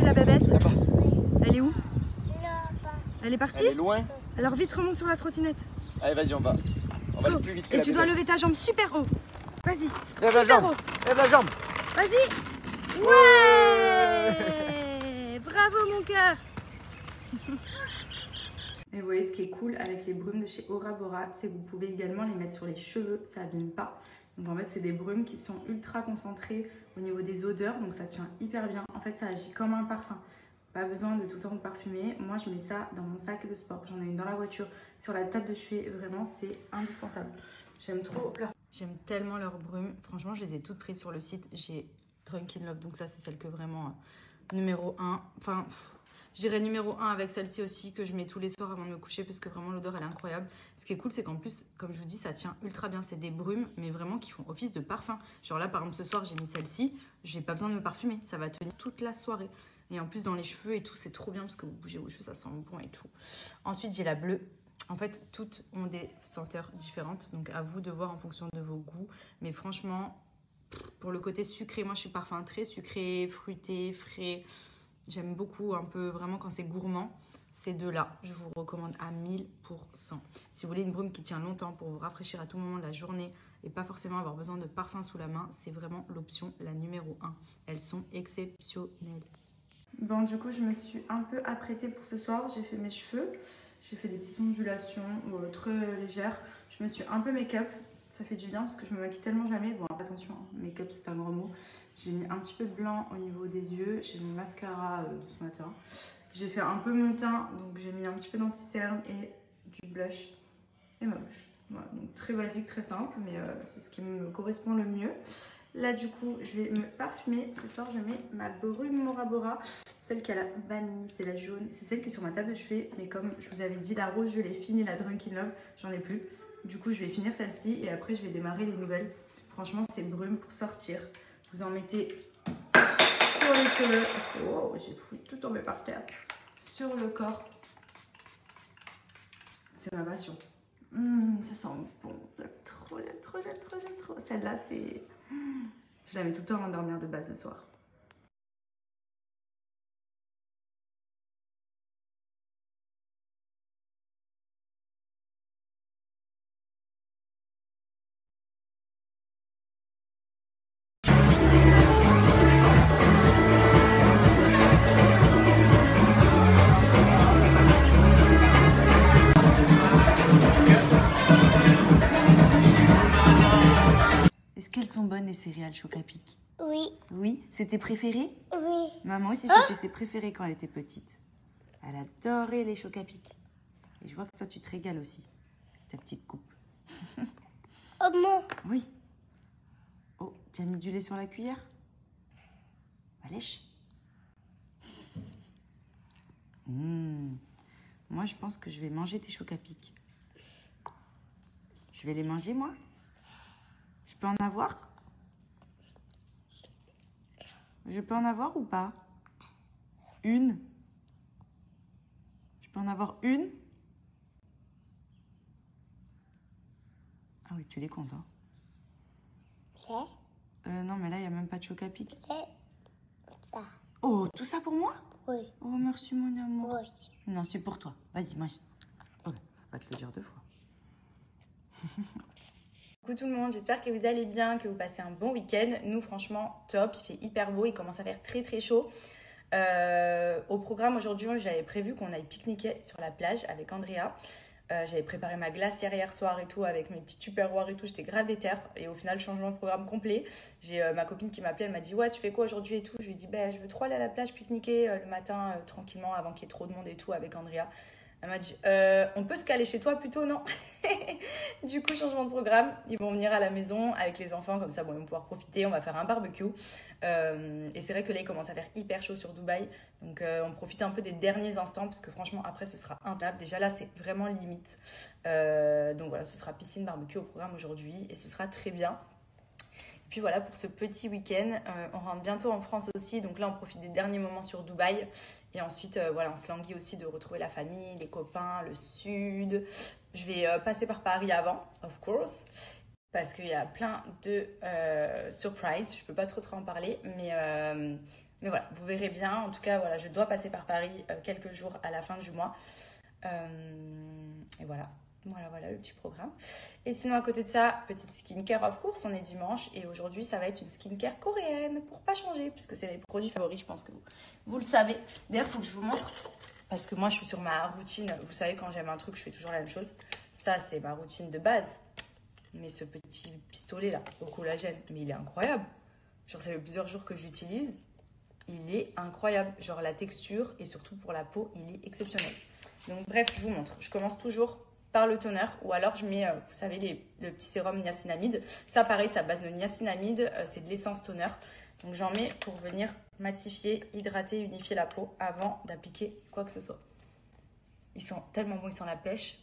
la bébête? Là-bas. Elle est où? Là-bas. Elle est partie? Elle est loin. Alors vite, remonte sur la trottinette. Allez, vas-y, on va Go. aller plus vite que Et la tu dois bébête. lever ta jambe super haut. Vas-y. Lève la Super jambe. haut. Lève la jambe. Vas-y. Ouais. Bravo mon cœur. Et vous voyez, ce qui est cool avec les brumes de chez Aura Bora, c'est que vous pouvez également les mettre sur les cheveux, ça abîme pas. Donc en fait, c'est des brumes qui sont ultra concentrées au niveau des odeurs, donc ça tient hyper bien. En fait, ça agit comme un parfum. Pas besoin de tout le temps parfumer. Moi, je mets ça dans mon sac de sport. J'en ai une dans la voiture, sur la table de chevet. Vraiment, c'est indispensable. J'aime trop leur... J'aime tellement leurs brumes. Franchement, je les ai toutes prises sur le site. J'ai Drunk in Love, donc ça, c'est celle que vraiment numéro 1. Enfin, je dirais numéro 1 avec celle-ci aussi, que je mets tous les soirs avant de me coucher, parce que vraiment, l'odeur, elle est incroyable. Ce qui est cool, c'est qu'en plus, comme je vous dis, ça tient ultra bien. C'est des brumes, mais vraiment qui font office de parfum. Genre là, par exemple, ce soir, j'ai mis celle-ci. J'ai pas besoin de me parfumer. Ça va tenir toute la soirée. Et en plus, dans les cheveux et tout, c'est trop bien parce que vous bougez vos cheveux, ça sent bon et tout. Ensuite, j'ai la bleue. En fait, toutes ont des senteurs différentes. Donc, à vous de voir en fonction de vos goûts. Mais franchement, pour le côté sucré, moi, je suis parfum très sucré, fruité, frais. J'aime beaucoup un peu, vraiment, quand c'est gourmand. Ces deux-là, je vous recommande à 1000%. Si vous voulez une brume qui tient longtemps pour vous rafraîchir à tout moment de la journée et pas forcément avoir besoin de parfum sous la main, c'est vraiment l'option, la numéro 1. Elles sont exceptionnelles. Bon, du coup, je me suis un peu apprêtée pour ce soir. J'ai fait mes cheveux. J'ai fait des petites ondulations très légères. Je me suis un peu make-up. Ça fait du bien parce que je me maquille tellement jamais. Bon, attention, hein, make-up, c'est un gros mot. J'ai mis un petit peu de blanc au niveau des yeux. J'ai mis mascara de ce matin. J'ai fait un peu mon teint. Donc, j'ai mis un petit peu d'anti-cerne et du blush et ma bouche. Voilà, donc très basique, très simple, mais c'est ce qui me correspond le mieux. Là, du coup, je vais me parfumer. Ce soir, je mets ma brume Aura Bora. Celle qui a la vanille, c'est la jaune. C'est celle qui est sur ma table de chevet. Mais comme je vous avais dit, la rose, je l'ai finie. La Drunk in Love, j'en ai plus. Du coup, je vais finir celle-ci. Et après, je vais démarrer les nouvelles. Franchement, c'est brume pour sortir. Vous en mettez sur les cheveux. Oh, j'ai foutu tout tombé par terre. Sur le corps. C'est ma passion. Ça sent bon. J'aime trop, j'aime trop, j'aime trop, j'aime trop. Celle-là, c'est... Je la mets tout le temps avant de dormir de base le soir. Est-ce qu'elles sont bonnes les céréales Choc-à-Pic? Oui. Oui. C'est tes préférées? Oui. Maman aussi, c'était ses préférées quand elle était petite. Elle adorait les Choc-à-Pic. Et je vois que toi, tu te régales aussi. Ta petite coupe. Oh non. Oui. Oh, tu as mis du lait sur la cuillère? Bah, lèche. Moi, je pense que je vais manger tes Choc-à-Pic. Je vais les manger, moi? Je peux en avoir? Je peux en avoir ou pas? Une? Je peux en avoir une? Ah oui, tu les comptes, hein? Non, mais là, il n'y a même pas de Choc-à-Pic. Ça. Oh, tout ça pour moi? Oui. Oh, merci, mon amour. Oui. Non, c'est pour toi. Vas-y, mange. Oh, va te le dire 2 fois. Coucou tout le monde, j'espère que vous allez bien, que vous passez un bon week-end. Nous, franchement, top. Il fait hyper beau, il commence à faire très très chaud. Au programme aujourd'hui, j'avais prévu qu'on aille pique-niquer sur la plage avec Andrea. J'avais préparé ma glacière hier soir et tout avec mes petits tupperwares et tout, j'étais grave déter. Et au final, changement de programme complet. J'ai ma copine qui m'appelait, elle m'a dit ouais, tu fais quoi aujourd'hui et tout. Je lui ai dit bah, je veux trop aller à la plage pique-niquer le matin tranquillement avant qu'il y ait trop de monde et tout avec Andrea. Elle m'a dit on peut se caler chez toi plutôt, non? Du coup, changement de programme, ils vont venir à la maison avec les enfants, comme ça bon, ils vont pouvoir profiter, on va faire un barbecue. Et c'est vrai que là, il commence à faire hyper chaud sur Dubaï, donc on profite un peu des derniers instants, parce que franchement, après, ce sera intenable. Déjà là, c'est vraiment limite. Donc voilà, ce sera piscine, barbecue au programme aujourd'hui, et ce sera très bien. Et puis voilà pour ce petit week-end. On rentre bientôt en France aussi, donc là, on profite des derniers moments sur Dubaï. Et ensuite, voilà, on se languit aussi de retrouver la famille, les copains, le sud. Je vais passer par Paris avant, of course, parce qu'il y a plein de surprises. Je ne peux pas trop en parler, mais Mais voilà, vous verrez bien. En tout cas, voilà, je dois passer par Paris quelques jours à la fin du mois. Et voilà. Voilà le petit programme. Et sinon, à côté de ça, petite skincare of course, on est dimanche. Et aujourd'hui, ça va être une skincare coréenne pour pas changer, puisque c'est mes produits favoris, je pense que vous le savez. D'ailleurs, il faut que je vous montre, parce que moi, je suis sur ma routine. Vous savez, quand j'aime un truc, je fais toujours la même chose. Ça, c'est ma routine de base. Mais ce petit pistolet là, au collagène, mais il est incroyable. Genre, ça fait plusieurs jours que je l'utilise. Il est incroyable. Genre, la texture et surtout pour la peau, il est exceptionnel. Donc, bref, je vous montre. Je commence toujours par le toner ou alors je mets, vous savez, le petit sérum niacinamide. Ça, pareil, c'est à base de niacinamide. C'est de l'essence toner. Donc, j'en mets pour venir matifier, hydrater, unifier la peau avant d'appliquer quoi que ce soit. Il sent tellement bon, il sent la pêche.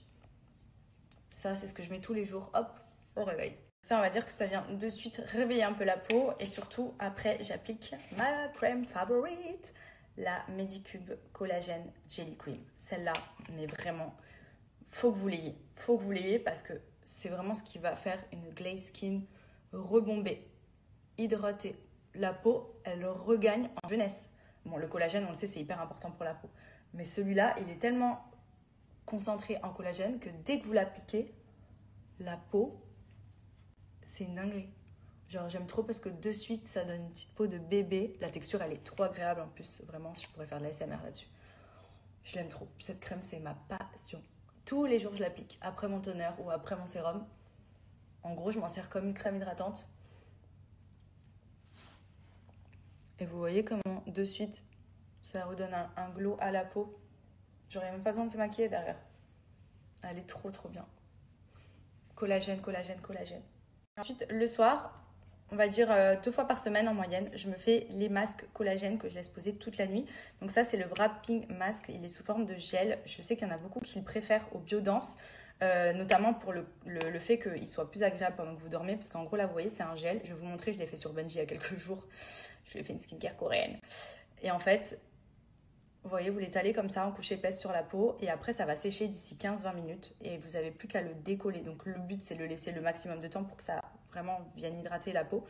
Ça, c'est ce que je mets tous les jours, hop, au réveil. Ça, on va dire que ça vient de suite réveiller un peu la peau. Et surtout, après, j'applique ma crème favorite, la Medicube Collagène Jelly Cream. Celle-là, mais vraiment, faut que vous l'ayez. Faut que vous l'ayez parce que c'est vraiment ce qui va faire une glaze skin rebombée, hydratée. La peau, elle regagne en jeunesse. Bon, le collagène, on le sait, c'est hyper important pour la peau. Mais celui-là, il est tellement concentré en collagène que dès que vous l'appliquez, la peau, c'est une dinguerie. Genre, j'aime trop parce que de suite, ça donne une petite peau de bébé. La texture, elle est trop agréable en plus. Vraiment, je pourrais faire de la l'ASMR là-dessus. Je l'aime trop. Cette crème, c'est ma passion. Tous les jours, je l'applique après mon toner ou après mon sérum. En gros, je m'en sers comme une crème hydratante. Et vous voyez comment, de suite, ça redonne un glow à la peau. J'aurais même pas besoin de se maquiller derrière. Elle est trop, trop bien. Collagène, collagène, collagène. Ensuite, le soir, on va dire 2 fois par semaine en moyenne, je me fais les masques collagène que je laisse poser toute la nuit. Donc ça, c'est le wrapping mask. Il est sous forme de gel. Je sais qu'il y en a beaucoup qui le préfèrent au Biodense, notamment pour le fait qu'il soit plus agréable pendant que vous dormez. Parce qu'en gros, là, vous voyez, c'est un gel. Je vais vous montrer, je l'ai fait sur Benji il y a quelques jours. Je lui ai fait une skincare coréenne. Et en fait, vous voyez, vous l'étalez comme ça en couche épaisse sur la peau. Et après, ça va sécher d'ici 15-20 minutes. Et vous n'avez plus qu'à le décoller. Donc le but, c'est de le laisser le maximum de temps pour que ça vraiment vienne hydrater la peau.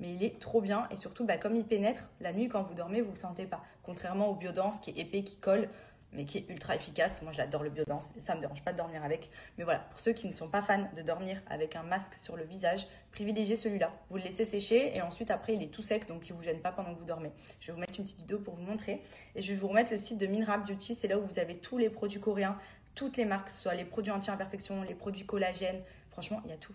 Mais il est trop bien. Et surtout, comme il pénètre, la nuit, quand vous dormez, vous ne le sentez pas. Contrairement au Biodense qui est épais, qui colle, mais qui est ultra efficace. Moi, je l'adore le Biodense. Ça ne me dérange pas de dormir avec. Mais voilà, pour ceux qui ne sont pas fans de dormir avec un masque sur le visage, privilégiez celui-là. Vous le laissez sécher et ensuite, après, il est tout sec, donc il ne vous gêne pas pendant que vous dormez. Je vais vous mettre une petite vidéo pour vous montrer. Et je vais vous remettre le site de Minrap Beauty. C'est là où vous avez tous les produits coréens, toutes les marques, que ce soit les produits anti-imperfection, les produits collagènes. Franchement, il y a tout.